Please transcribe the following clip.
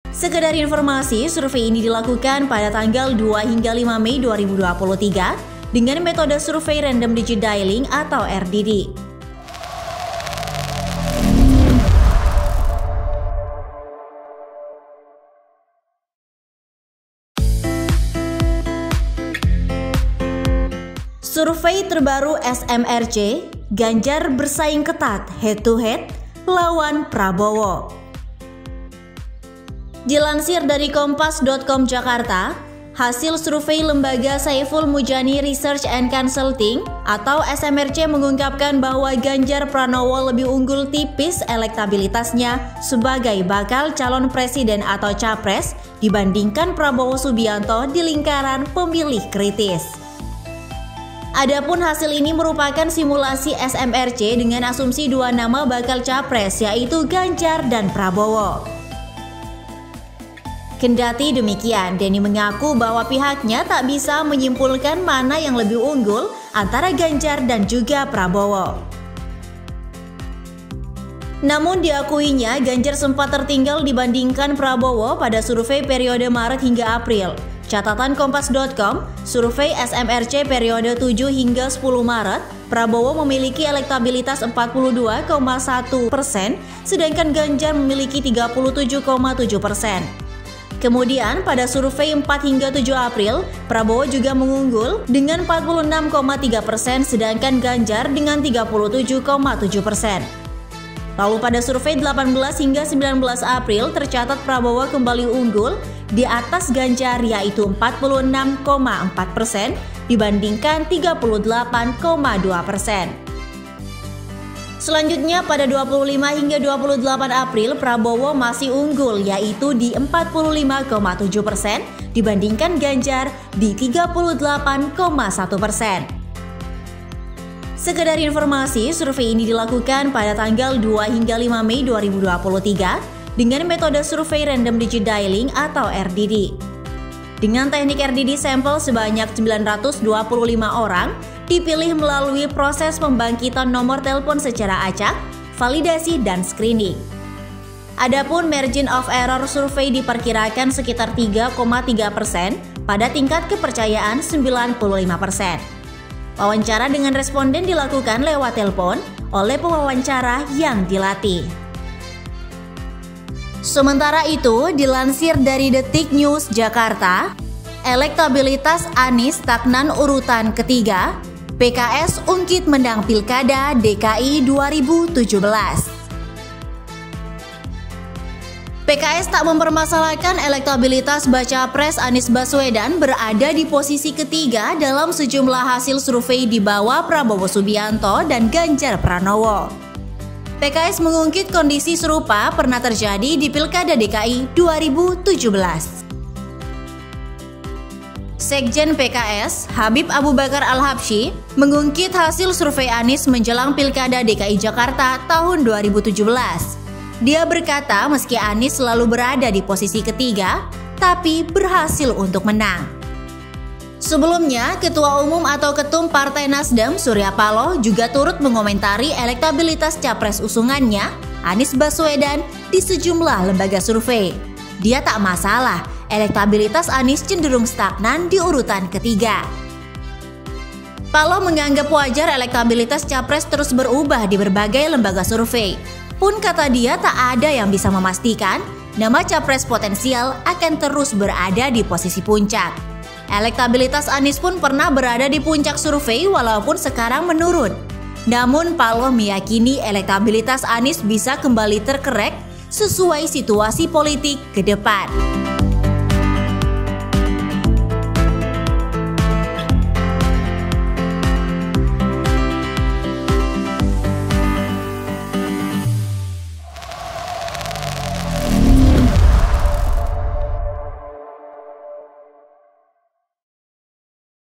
Sekedar informasi, survei ini dilakukan pada tanggal 2 hingga 5 Mei 2023 dengan metode survei random digit dialing atau RDD. Survei terbaru SMRC, Ganjar bersaing ketat head-to-head lawan Prabowo. Dilansir dari kompas.com Jakarta, hasil survei lembaga Saiful Mujani Research and Consulting atau SMRC mengungkapkan bahwa Ganjar Pranowo lebih unggul tipis elektabilitasnya sebagai bakal calon presiden atau capres dibandingkan Prabowo Subianto di lingkaran pemilih kritis. Adapun hasil ini merupakan simulasi SMRC dengan asumsi dua nama bakal capres yaitu Ganjar dan Prabowo. Kendati demikian, Denny mengaku bahwa pihaknya tak bisa menyimpulkan mana yang lebih unggul antara Ganjar dan juga Prabowo. Namun diakuinya Ganjar sempat tertinggal dibandingkan Prabowo pada survei periode Maret hingga April. Catatan kompas.com, survei SMRC periode 7 hingga 10 Maret, Prabowo memiliki elektabilitas 42,1%, sedangkan Ganjar memiliki 37,7%. Kemudian pada survei 4 hingga 7 April, Prabowo juga mengunggul dengan 46,3%, sedangkan Ganjar dengan 37,7%. Lalu pada survei 18 hingga 19 April tercatat Prabowo kembali unggul di atas Ganjar yaitu 46,4% dibandingkan 38,2%. Selanjutnya pada 25 hingga 28 April Prabowo masih unggul yaitu di 45,7% dibandingkan Ganjar di 38,1%. Sekedar informasi, survei ini dilakukan pada tanggal 2 hingga 5 Mei 2023 dengan metode survei random digit dialing atau RDD. Dengan teknik RDD sampel sebanyak 925 orang dipilih melalui proses pembangkitan nomor telepon secara acak, validasi, dan screening. Adapun margin of error survei diperkirakan sekitar 3,3% pada tingkat kepercayaan 95%. Wawancara dengan responden dilakukan lewat telepon oleh pewawancara yang dilatih. Sementara itu, dilansir dari Detik News Jakarta, elektabilitas Anies stagnan urutan ketiga, PKS ungkit menang Pilkada DKI 2017. PKS tak mempermasalahkan elektabilitas baca pres Anies Baswedan berada di posisi ketiga dalam sejumlah hasil survei di bawah Prabowo Subianto dan Ganjar Pranowo. PKS mengungkit kondisi serupa pernah terjadi di Pilkada DKI 2017. Sekjen PKS, Habib Abu Bakar Al-Habsyi, mengungkit hasil survei Anies menjelang Pilkada DKI Jakarta tahun 2017. Dia berkata meski Anies selalu berada di posisi ketiga, tapi berhasil untuk menang. Sebelumnya, Ketua Umum atau Ketum Partai Nasdem Surya Paloh juga turut mengomentari elektabilitas capres usungannya, Anies Baswedan, di sejumlah lembaga survei. Dia tak masalah, elektabilitas Anies cenderung stagnan di urutan ketiga. Paloh menganggap wajar elektabilitas capres terus berubah di berbagai lembaga survei. Pun kata dia tak ada yang bisa memastikan nama capres potensial akan terus berada di posisi puncak. Elektabilitas Anies pun pernah berada di puncak survei walaupun sekarang menurun. Namun Paloh meyakini elektabilitas Anies bisa kembali terkerek sesuai situasi politik ke depan.